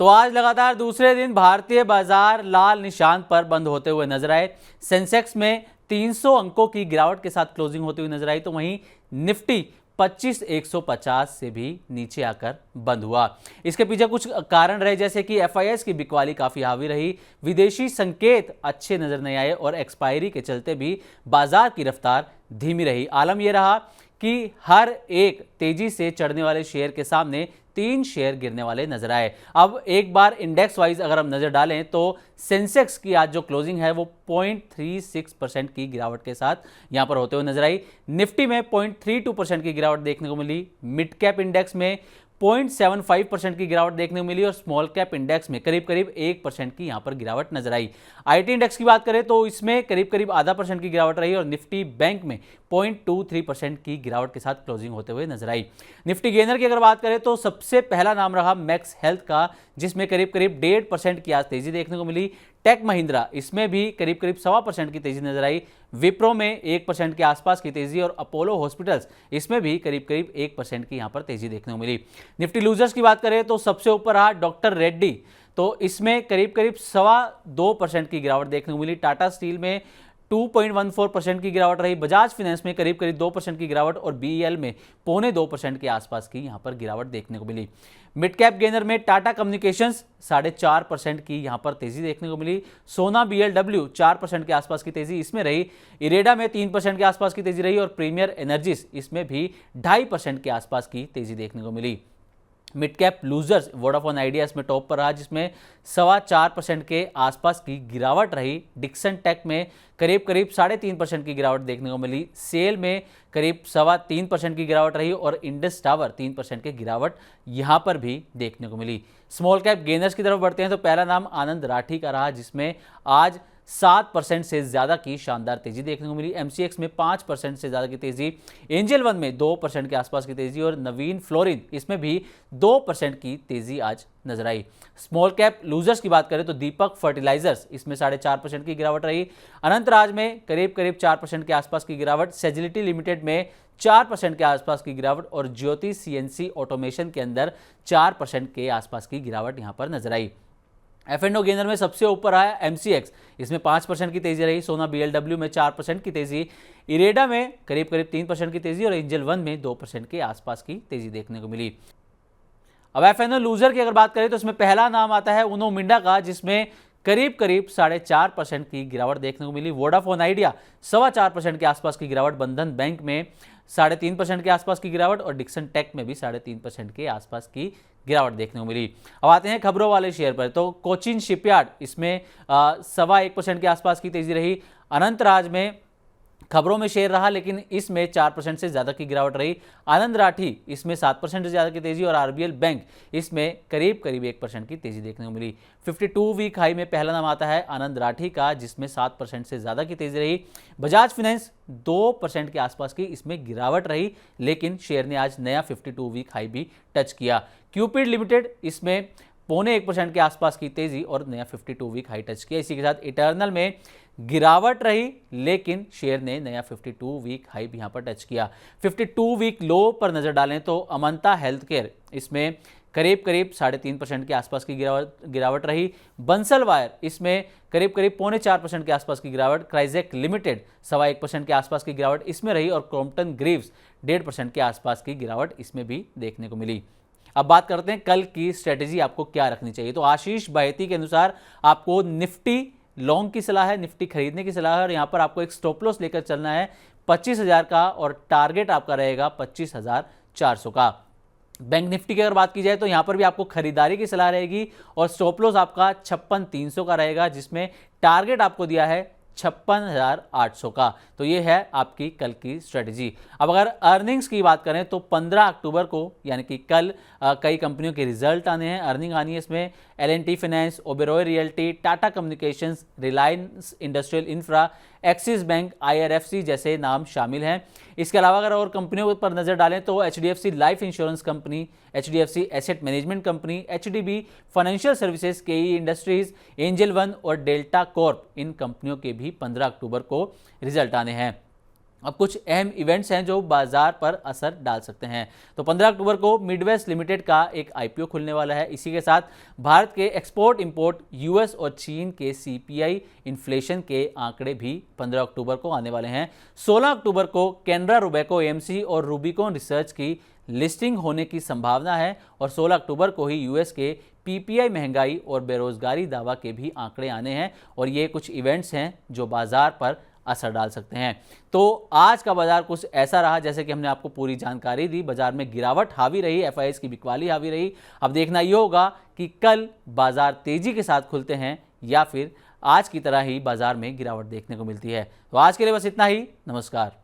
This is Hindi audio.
तो आज लगातार दूसरे दिन भारतीय बाजार लाल निशान पर बंद होते हुए नजर आए। सेंसेक्स में 300 अंकों की गिरावट के साथ क्लोजिंग होती हुई नजर आई, तो वहीं निफ्टी 25,150 से भी नीचे आकर बंद हुआ। इसके पीछे कुछ कारण रहे, जैसे कि एफआईएस की बिकवाली काफी हावी रही, विदेशी संकेत अच्छे नजर नहीं आए और एक्सपायरी के चलते भी बाजार की रफ्तार धीमी रही। आलम यह रहा कि हर एक तेजी से चढ़ने वाले शेयर के सामने 3 शेयर गिरने वाले नजर आए। अब एक बार इंडेक्स वाइज अगर हम नजर डालें तो सेंसेक्स की आज जो क्लोजिंग है वो 0.36% की गिरावट के साथ यहां पर होते हुए नजर आई। निफ्टी में 0.32% की गिरावट देखने को मिली। मिड कैप इंडेक्स में 0.75% की गिरावट देखने को मिली और स्मॉल कैप इंडेक्स में करीब करीब 1% की यहां पर गिरावट नजर आई। आईटी इंडेक्स की बात करें तो इसमें करीब करीब आधा % की गिरावट रही और निफ्टी बैंक में 0.23% की गिरावट के साथ क्लोजिंग होते हुए नजर आई। निफ्टी गेनर की अगर बात करें तो सबसे पहला नाम रहा मैक्स हेल्थ का, जिसमें करीब करीब 1.5% की आज तेजी देखने को मिली। टेक महिंद्रा, इसमें भी करीब करीब 1.25% की तेजी नजर आई। विप्रो में 1% के आसपास की तेजी और अपोलो हॉस्पिटल्स, इसमें भी करीब करीब 1% की यहां पर तेजी देखने को मिली। निफ्टी लूजर्स की बात करें तो सबसे ऊपर रहा डॉक्टर रेड्डी, तो इसमें करीब करीब 2.25% की गिरावट देखने को मिली। टाटा स्टील में 2.14% की गिरावट रही। बजाज फाइनेंस में करीब करीब 2% की गिरावट और बीईएल में 0.25% के आसपास की यहां पर गिरावट देखने को मिली। मिड कैप गेनर में टाटा कम्युनिकेशंस 4.5% की यहां पर तेजी देखने को मिली। सोना बीएलडब्ल्यू 4% के आसपास की तेजी इसमें रही। इरेडा में 3% के आसपास की तेजी रही और प्रीमियर एनर्जीज, इसमें भी 2.5% के आसपास की तेजी देखने को मिली। Mid cap losers Vodafone Idea इसमें टॉप पर रहा, जिसमें 4.25% के आसपास की गिरावट रही। डिक्सन टेक में करीब करीब 3.5% की गिरावट देखने को मिली। सेल में करीब 3.25% की गिरावट रही और इंडस टावर 3% की गिरावट यहां पर भी देखने को मिली। स्मॉल कैप गेनर्स की तरफ बढ़ते हैं तो पहला नाम आनंद राठी का रहा, जिसमें आज 7% से ज्यादा की शानदार तेजी देखने को मिली। एमसीएक्स में 5% से ज्यादा की तेजी, एंजल वन में 2% के आसपास की तेजी और नवीन फ्लोरिन, इसमें भी 2% की तेजी आज नजर आई। स्मॉल कैप लूजर्स की बात करें तो दीपक फर्टिलाइजर्स, इसमें 4.5% की गिरावट रही। अनंतराज में करीब करीब 4% के आसपास की गिरावट, सेजिलिटी लिमिटेड में 4% के आसपास की गिरावट और ज्योति सीएनसी ऑटोमेशन के अंदर 4% के आसपास की गिरावट यहां पर नजर आई। F&O गेनर में सबसे ऊपर आया एमसीएक्स, इसमें 5% की तेजी रही। सोना बीएलडब्ल्यू में 4% की तेजी, इरेडा में करीब करीब 3% की तेजी और एंजल वन में 2% के आसपास की तेजी देखने को मिली। अब F&O लूजर की अगर बात करें तो इसमें पहला नाम आता है उनो मिंडा का, जिसमें करीब करीब 4.5% की गिरावट देखने को मिली। वोडाफोन आइडिया 4.25% के आसपास की गिरावट, बंधन बैंक में 3.5% के आसपास की गिरावट और डिक्सन टेक में भी 3.5% के आसपास की गिरावट देखने को मिली। अब आते हैं खबरों वाले शेयर पर, तो कोचिन शिपयार्ड, इसमें 1.25% के आसपास की तेजी रही। अनंतराज में खबरों में शेयर रहा, लेकिन इसमें 4% से ज्यादा की गिरावट रही। आनंद राठी, इसमें 7% से ज्यादा की तेजी और आरबीएल बैंक, इसमें करीब करीब 1% की तेजी देखने को मिली। 52 वीक हाई में पहला नाम आता है आनंद राठी का, जिसमें 7% से ज्यादा की तेजी रही। बजाज फाइनेंस 2% के आसपास की इसमें गिरावट रही, लेकिन शेयर ने आज नया 52 वीक हाई भी टच किया। क्यूपिड लिमिटेड, इसमें 0.25% के आसपास की तेजी और नया 52 वीक हाई टच किया। इसी के साथ इटर्नल में गिरावट रही, लेकिन शेयर ने नया 52 वीक हाई भी यहां पर टच किया। 52 वीक लो पर नजर डालें तो अमंता हेल्थ केयर, इसमें करीब करीब 3.5% के आसपास की गिरावट रही। बंसल वायर, इसमें करीब करीब 0.25% के आसपास की गिरावट। क्राइजेक लिमिटेड 1.25% के आसपास की गिरावट इसमें रही और क्रॉम्पटन ग्रीव्स 1.5% के आसपास की गिरावट इसमें भी देखने को मिली। अब बात करते हैं कल की स्ट्रेटेजी आपको क्या रखनी चाहिए। तो आशीष बायती के अनुसार आपको निफ्टी लॉन्ग की सलाह है, निफ्टी खरीदने की सलाह है और यहां पर आपको एक स्टॉप लॉस लेकर चलना है 25,000 का और टारगेट आपका रहेगा 25,400 का। बैंक निफ्टी की अगर बात की जाए तो यहां पर भी आपको खरीदारी की सलाह रहेगी और स्टॉप लॉस आपका 56,300 का रहेगा, जिसमें टारगेट आपको दिया है 56,800 का। तो ये है आपकी कल की स्ट्रेटेजी। अब अगर अर्निंग्स की बात करें तो 15 अक्टूबर को यानी कि कल कई कंपनियों के रिजल्ट आने हैं, अर्निंग आनी है। इसमें L&T finance, Oberoi realty, Tata communications, Reliance industrial infra, axis bank, IRFC जैसे नाम शामिल हैं। इसके अलावा अगर और कंपनियों पर नजर डालें तो HDFC life insurance company, HDFC asset management company, HDB financial services, KE industries, angel one और डेल्टा कॉर्प, इन कंपनियों के भी 15 अक्टूबर को रिजल्ट आने हैं। अब कुछ अहम इवेंट्स हैं जो बाजार पर असर डाल सकते हैं। तो 15 अक्टूबर को मिडवेस्ट लिमिटेड का एक आईपीओ खुलने वाला है। इसी के साथ भारत के एक्सपोर्ट इंपोर्ट, यूएस और चीन के सीपीआई इन्फ्लेशन के आंकड़े भी 15 अक्टूबर को आने वाले हैं। 16 अक्टूबर को कैनरा रोबेको एएमसी और रूबिकॉन रिसर्च की लिस्टिंग होने की संभावना है और 16 अक्टूबर को ही यूएस के पीपीआई महंगाई और बेरोजगारी दावा के भी आंकड़े आने हैं और ये कुछ इवेंट्स हैं जो बाजार पर असर डाल सकते हैं। तो आज का बाजार कुछ ऐसा रहा जैसे कि हमने आपको पूरी जानकारी दी। बाजार में गिरावट हावी रही, एफआईआईज की बिकवाली हावी रही। अब देखना ये होगा कि कल बाजार तेजी के साथ खुलते हैं या फिर आज की तरह ही बाजार में गिरावट देखने को मिलती है। तो आज के लिए बस इतना ही। नमस्कार।